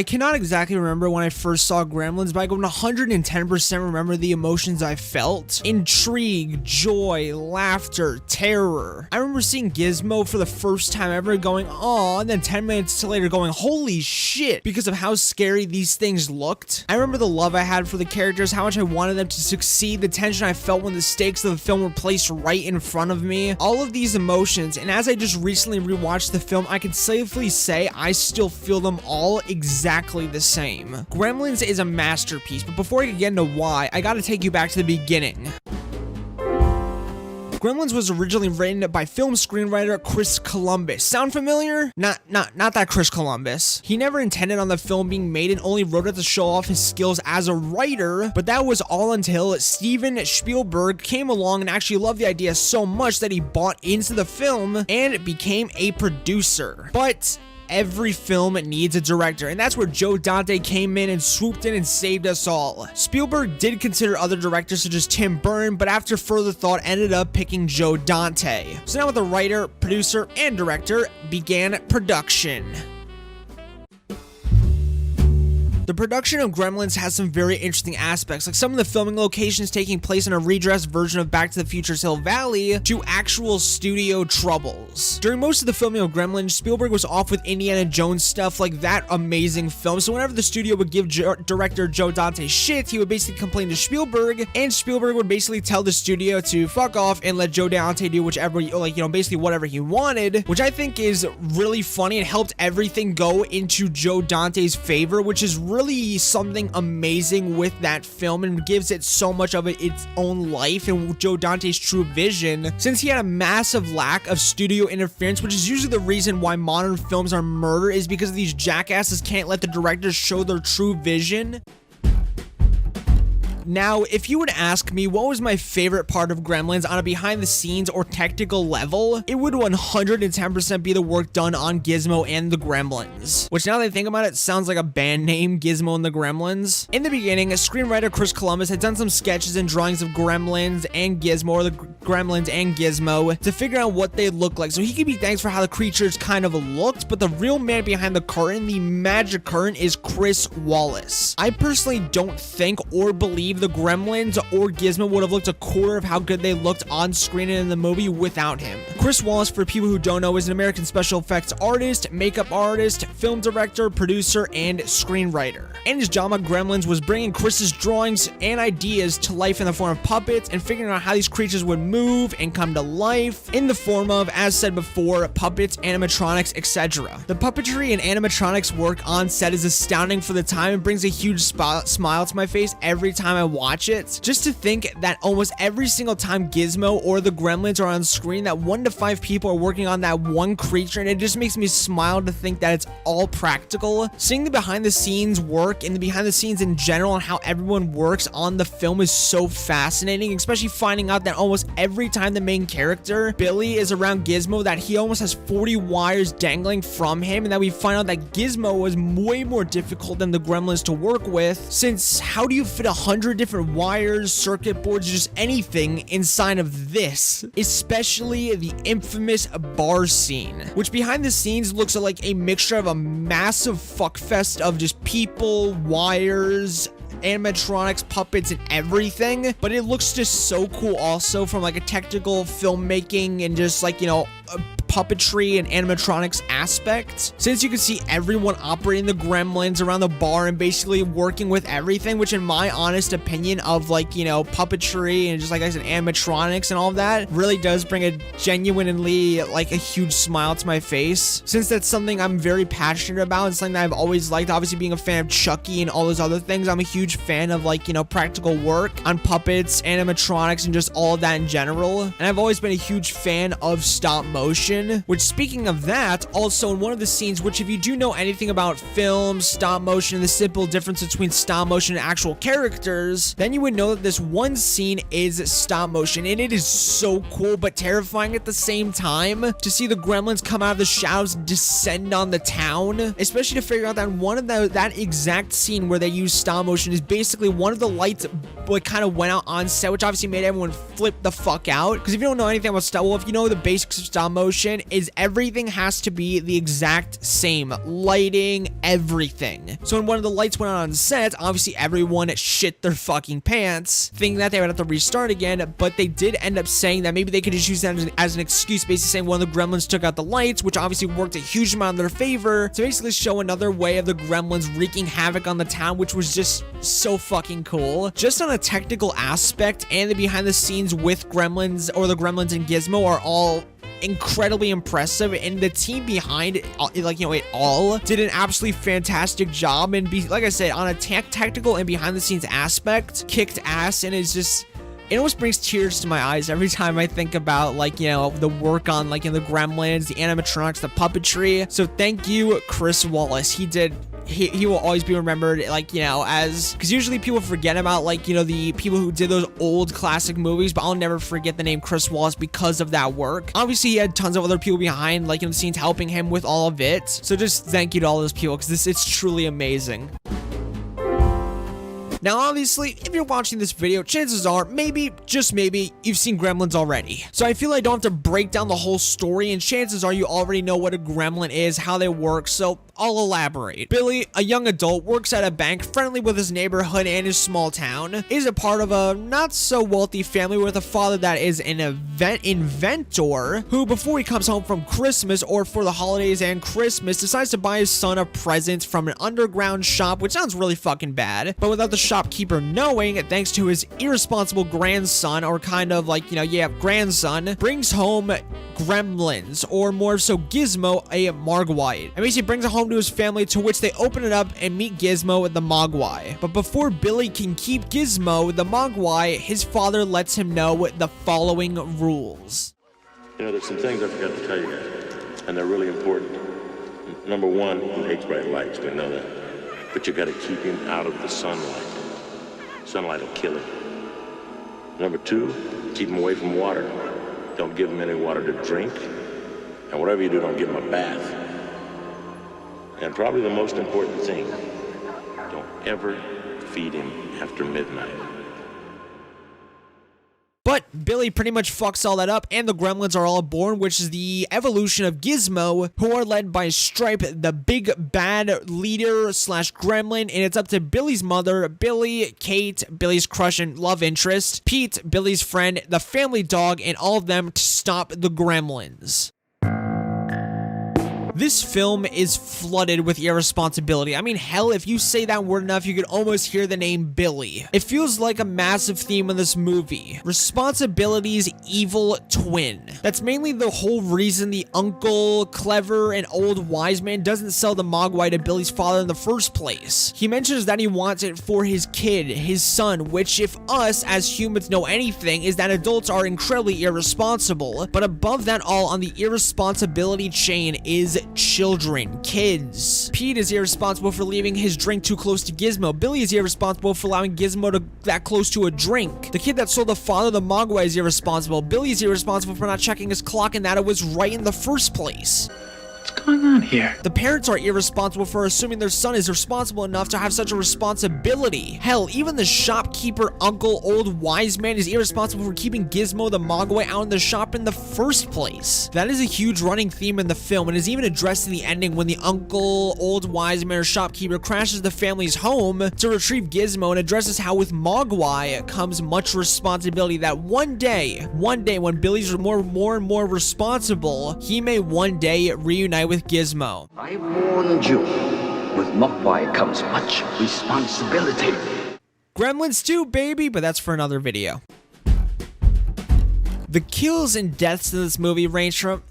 I cannot exactly remember when I first saw Gremlins, but I can 110% remember the emotions I felt. Intrigue, joy, laughter, terror. I remember seeing Gizmo for the first time ever going, "Aw," and then 10 minutes later going, "Holy shit," because of how scary these things looked. I remember the love I had for the characters, how much I wanted them to succeed, the tension I felt when the stakes of the film were placed right in front of me. All of these emotions, and as I just recently rewatched the film, I can safely say I still feel them all exactly the same. Gremlins is a masterpiece, but before I can get into why, I gotta take you back to the beginning. Gremlins was originally written by film screenwriter Chris Columbus. Sound familiar? Not that Chris Columbus. He never intended on the film being made and only wrote it to show off his skills as a writer, but that was all until Steven Spielberg came along and actually loved the idea so much that he bought into the film and became a producer. But every film needs a director, and that's where Joe Dante came in and swooped in and saved us all. Spielberg did consider other directors such as Tim Burton, but after further thought ended up picking Joe Dante. So now with the writer, producer, and director began production. The production of Gremlins has some very interesting aspects, like some of the filming locations taking place in a redressed version of Back to the Future's Hill Valley to actual studio troubles. During most of the filming of Gremlins, Spielberg was off with Indiana Jones stuff, like that amazing film, so whenever the studio would give director Joe Dante shit, he would basically complain to Spielberg, and Spielberg would basically tell the studio to fuck off and let Joe Dante do whichever, basically whatever he wanted, which I think is really funny and helped everything go into Joe Dante's favor, which is really something amazing with that film and gives it so much of its own life and Joe Dante's true vision, since he had a massive lack of studio interference, which is usually the reason why modern films are murder, is because these jackasses can't let the directors show their true vision. Now, if you were to ask me what was my favorite part of Gremlins on a behind the scenes or technical level, it would 110% be the work done on Gizmo and the Gremlins. Which, now that I think about it, sounds like a band name, Gizmo and the Gremlins. In the beginning, screenwriter Chris Columbus had done some sketches and drawings of Gremlins and Gizmo, or the Gremlins and Gizmo, to figure out what they look like, so he could be thanked for how the creatures kind of looked, but the real man behind the curtain, the magic curtain, is Chris Wallace. I personally don't think or believe the Gremlins or Gizmo would have looked a quarter of how good they looked on screen and in the movie without him. Chris Wallace, for people who don't know, is an American special effects artist, makeup artist, film director, producer, and screenwriter. And his job on Gremlins was bringing Chris's drawings and ideas to life in the form of puppets and figuring out how these creatures would move and come to life in the form of, as said before, puppets, animatronics, etc. The puppetry and animatronics work on set is astounding for the time and brings a huge smile to my face every time I watch it. Just to think that almost every single time Gizmo or the Gremlins are on screen, that 1 to 5 people are working on that one creature, and it just makes me smile to think that it's all practical. Seeing the behind the scenes work and the behind the scenes in general and how everyone works on the film is so fascinating, especially finding out that almost every time the main character, Billy, is around Gizmo, that he almost has 40 wires dangling from him, and that we find out that Gizmo was way more difficult than the Gremlins to work with, since how do you fit 100 different wires, circuit boards, just anything inside of this, especially the infamous bar scene, which behind the scenes looks like a mixture of a massive fuckfest of just people, wires, animatronics, puppets, and everything, but it looks just so cool also from like a technical filmmaking and just like, puppetry and animatronics aspect, since you can see everyone operating the Gremlins around the bar and basically working with everything, which in my honest opinion of puppetry and just like I said animatronics and all of that really does bring a genuinely a huge smile to my face, since that's something I'm very passionate about and something that I've always liked. Obviously being a fan of Chucky and all those other things, I'm a huge fan of practical work on puppets, animatronics, and just all of that in general, and I've always been a huge fan of stop motion. Which, speaking of that, also in one of the scenes, which if you do know anything about film, stop motion, and the simple difference between stop motion and actual characters, then you would know that this one scene is stop motion, and it is so cool but terrifying at the same time to see the Gremlins come out of the shadows and descend on the town, especially to figure out that one of that exact scene where they use stop motion is basically one of the lights kind of went out on set, which obviously made everyone flip the fuck out, because if you don't know anything about if you know the basics of stop motion, production is everything has to be the exact same. Lighting, everything. So when one of the lights went on set, obviously everyone shit their fucking pants, thinking that they would have to restart again, but they did end up saying that maybe they could just use that as an excuse, basically saying one of the Gremlins took out the lights, which obviously worked a huge amount in their favor, to basically show another way of the Gremlins wreaking havoc on the town, which was just so fucking cool. Just on a technical aspect, and the behind the scenes with Gremlins, or the Gremlins and Gizmo, are all incredibly impressive, and the team behind it, like, you know, it all did an absolutely fantastic job, and like I said, on a technical and behind the scenes aspect, kicked ass, and it's just, it almost brings tears to my eyes every time I think about, like, you know, the work on, like, in the Gremlins, the animatronics, the puppetry. So thank you, Chris Wallace. He will always be remembered, like, you know, as, because usually people forget about, like, you know, the people who did those old classic movies, but I'll never forget the name Chris Wallace because of that work. Obviously, he had tons of other people behind, like, in the scenes helping him with all of it. So just thank you to all those people, because it's truly amazing. Now, obviously, if you're watching this video, chances are, maybe, just maybe, you've seen Gremlins already. So I feel I don't have to break down the whole story, and chances are you already know what a gremlin is, how they work, so I'll elaborate. Billy, a young adult, works at a bank, friendly with his neighborhood and his small town, is a part of a not-so-wealthy family with a father that is an inventor, who, before he comes home from Christmas, or for the holidays and Christmas, decides to buy his son a present from an underground shop, which sounds really fucking bad, but without the shopkeeper knowing, thanks to his irresponsible grandson, or kind of like, you know, yeah, grandson, brings home Gremlins, or more so Gizmo, a Mogwai. And basically brings it home to his family, to which they open it up and meet Gizmo, the Mogwai. But before Billy can keep Gizmo, the Mogwai, his father lets him know the following rules. You know, there's some things I forgot to tell you guys, and they're really important. Number one, he hates bright lights, we know that. But you gotta keep him out of the sunlight. Sunlight will kill him. Number two, keep him away from water. Don't give him any water to drink. And whatever you do, don't give him a bath. And probably the most important thing, don't ever feed him after midnight. But Billy pretty much fucks all that up, and the Gremlins are all born, which is the evolution of Gizmo, who are led by Stripe, the big bad leader slash gremlin, and it's up to Billy's mother, Billy, Kate, Billy's crush and love interest, Pete, Billy's friend, the family dog, and all of them to stop the Gremlins. This film is flooded with irresponsibility. I mean, hell, if you say that word enough, you could almost hear the name Billy. It feels like a massive theme in this movie. Responsibility's evil twin. That's mainly the whole reason the uncle, clever and old wise man, doesn't sell the Mogwai to Billy's father in the first place. He mentions that he wants it for his kid, his son, which, if us as humans know anything, is that adults are incredibly irresponsible. But above that all on the irresponsibility chain is children, kids. Pete is irresponsible for leaving his drink too close to Gizmo. Billy is irresponsible for allowing Gizmo to that close to a drink. The kid that sold the father the Mogwai is irresponsible. Billy is irresponsible for not checking his clock and that it was right in the first place. What's going on here? The parents are irresponsible for assuming their son is responsible enough to have such a responsibility. Hell, even the shopkeeper uncle, old wise man, is irresponsible for keeping Gizmo the Mogwai out in the shop in the first place. That is a huge running theme in the film, and is even addressed in the ending when the uncle, old wise man, or shopkeeper crashes the family's home to retrieve Gizmo, and addresses how with Mogwai comes much responsibility, that one day when Billy's more and more responsible, he may one day reunite with Gizmo. I warned you. With Mogwai comes much responsibility. Gremlins 2, baby, but that's for another video. The kills and deaths in this movie range from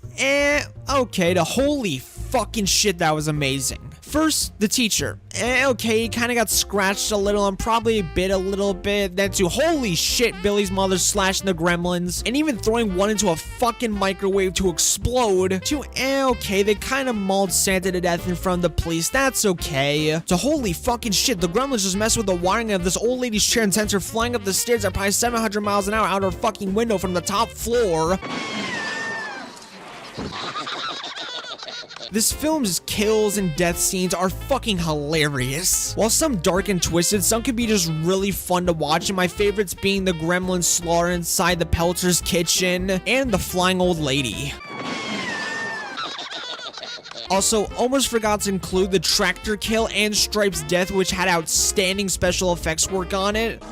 okay to holy fucking shit, that was amazing. First, the teacher. Okay, he kind of got scratched a little and probably bit a little bit. Then to holy shit, Billy's mother slashing the Gremlins. And even throwing one into a fucking microwave to explode. To okay, they kind of mauled Santa to death in front of the police. That's okay. To holy fucking shit, the Gremlins just messed with the wiring of this old lady's chair and sent her flying up the stairs at probably 700 miles an hour out her fucking window from the top floor. This film's kills and death scenes are fucking hilarious. While some dark and twisted, some could be just really fun to watch, and my favorites being the Gremlin slaughter inside the Pelter's kitchen and the flying old lady. Also, almost forgot to include the tractor kill and Stripe's death, which had outstanding special effects work on it.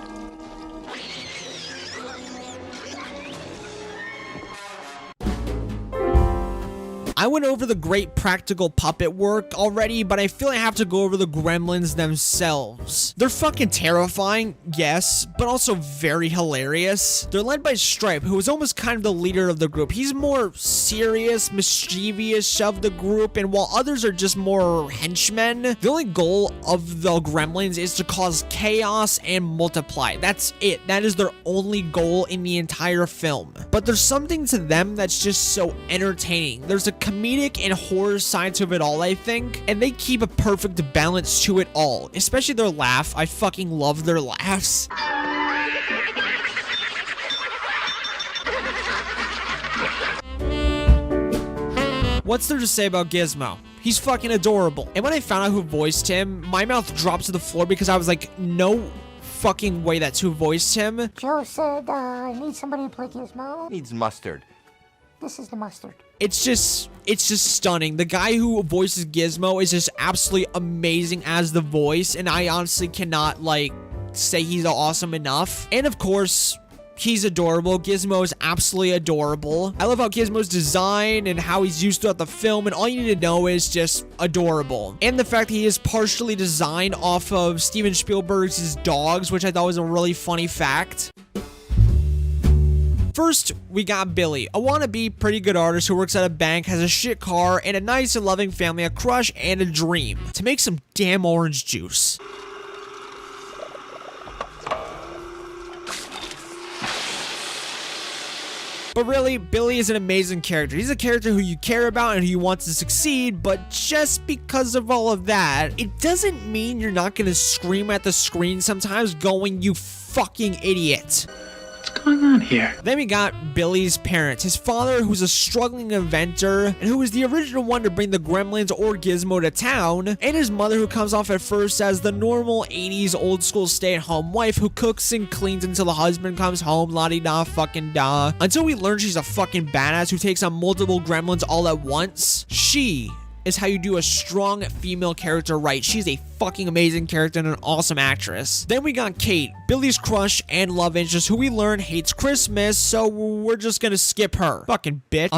I went over the great practical puppet work already, but I feel I have to go over the Gremlins themselves. They're fucking terrifying, yes, but also very hilarious. They're led by Stripe, who is almost kind of the leader of the group. He's more serious, mischievous of the group, and while others are just more henchmen, the only goal of the Gremlins is to cause chaos and multiply. That's it. That is their only goal in the entire film. But there's something to them that's just so entertaining. There's a comedic and horror side to it all, I think, and they keep a perfect balance to it all, especially their laugh. I fucking love their laughs. What's there to say about Gizmo? He's fucking adorable. And when I found out who voiced him, my mouth dropped to the floor because I was like, no fucking way that's who voiced him. Joe said, I need somebody to play Gizmo. Needs mustard. This is the mustard. It's just stunning. The guy who voices Gizmo is just absolutely amazing as the voice, and I honestly cannot, like, say he's awesome enough. And of course, he's adorable. Gizmo is absolutely adorable. I love how Gizmo's design and how he's used throughout the film, and all you need to know is just adorable. And the fact that he is partially designed off of Steven Spielberg's dogs, which I thought was a really funny fact. First, we got Billy, a wannabe pretty good artist who works at a bank, has a shit car, and a nice and loving family, a crush, and a dream to make some damn orange juice. But really, Billy is an amazing character. He's a character who you care about and who you want to succeed, but just because of all of that, it doesn't mean you're not gonna scream at the screen sometimes going, "You fucking idiot." What's going on here? Then we got Billy's parents. His father, who's a struggling inventor, and who was the original one to bring the Gremlins or Gizmo to town, and his mother, who comes off at first as the normal 80s old school stay-at-home wife who cooks and cleans until the husband comes home, la-di-da fucking da, until we learn she's a fucking badass who takes on multiple Gremlins all at once. She is how you do a strong female character right. She's a fucking amazing character and an awesome actress. Then we got Kate, Billy's crush and love interest, who we learn hates Christmas, so we're just gonna skip her. Fucking bitch.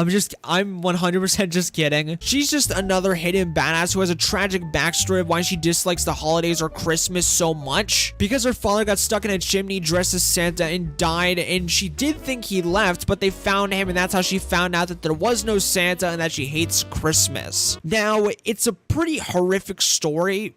I'm 100% just kidding. She's just another hidden badass who has a tragic backstory of why she dislikes the holidays or Christmas so much. Because her father got stuck in a chimney dressed as Santa and died, and she did think he left, but they found him, and that's how she found out that there was no Santa and that she hates Christmas. Now, it's a pretty horrific story,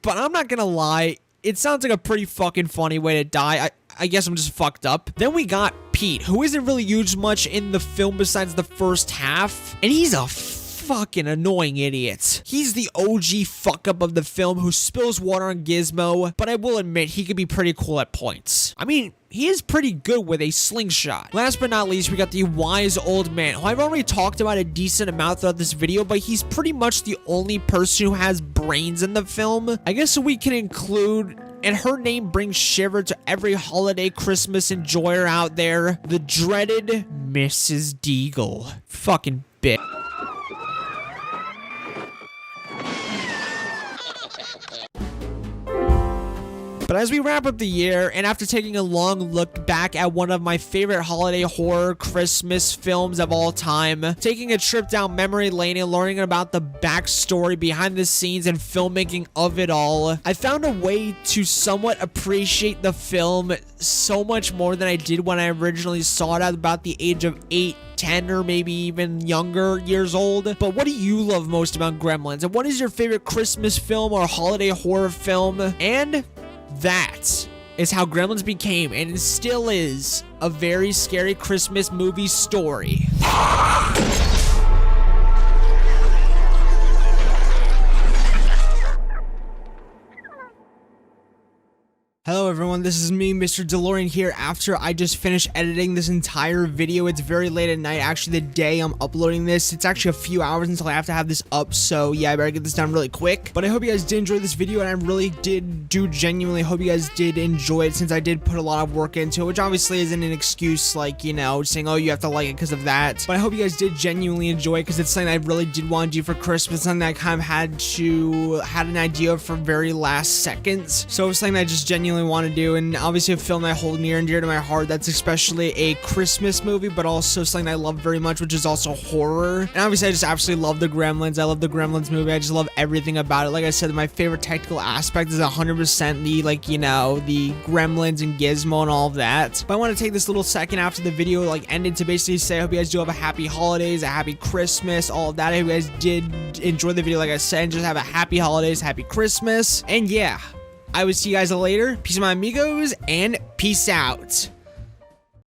but I'm not gonna lie, it sounds like a pretty fucking funny way to die. I guess I'm just fucked up. Then we got Pete, who isn't really used much in the film besides the first half, and he's a fucking annoying idiot. He's the OG fuck up of the film who spills water on Gizmo, but I will admit he could be pretty cool at points. I mean, he is pretty good with a slingshot. Last but not least, we got the wise old man, who I've already talked about a decent amount throughout this video, but he's pretty much the only person who has brains in the film. I guess we can include, and her name brings shiver to every holiday Christmas enjoyer out there, the dreaded Mrs. Deagle. Fucking bitch. But as we wrap up the year, and after taking a long look back at one of my favorite holiday horror Christmas films of all time, taking a trip down memory lane and learning about the backstory behind the scenes and filmmaking of it all, I found a way to somewhat appreciate the film so much more than I did when I originally saw it at about the age of 8, 10, or maybe even younger years old. But what do you love most about Gremlins? And what is your favorite Christmas film or holiday horror film? And that is how Gremlins became, and it still is, a very scary Christmas movie story. Hello everyone, everyone, this is me, Mr. DeLorean here after I just finished editing this entire video. It's very late at night, actually the day I'm uploading this. It's actually a few hours until I have to have this up, so yeah, I better get this done really quick. But I hope you guys did enjoy this video, and I really do genuinely hope you guys did enjoy it, since I did put a lot of work into it, which obviously isn't an excuse, like, you know, saying, oh, you have to like it because of that. But I hope you guys did genuinely enjoy it, because it's something I really did want to do for Christmas, something that I kind of had an idea of for very last seconds. So it's something I just genuinely want to do, and obviously a film I hold near and dear to my heart. That's especially a Christmas movie, but also something I love very much, which is also horror. And obviously I just absolutely love the Gremlins. I love the Gremlins movie. I just love everything about it. Like I said, my favorite technical aspect is 100% the, like, you know, the Gremlins and Gizmo and all of that. But I want to take this little second after the video like ended to basically say I hope you guys do have a happy holidays, a happy Christmas, all of that. I hope you guys did enjoy the video, like I said, and just have a happy holidays, happy Christmas. And yeah, I will see you guys later. Peace, my amigos, and peace out.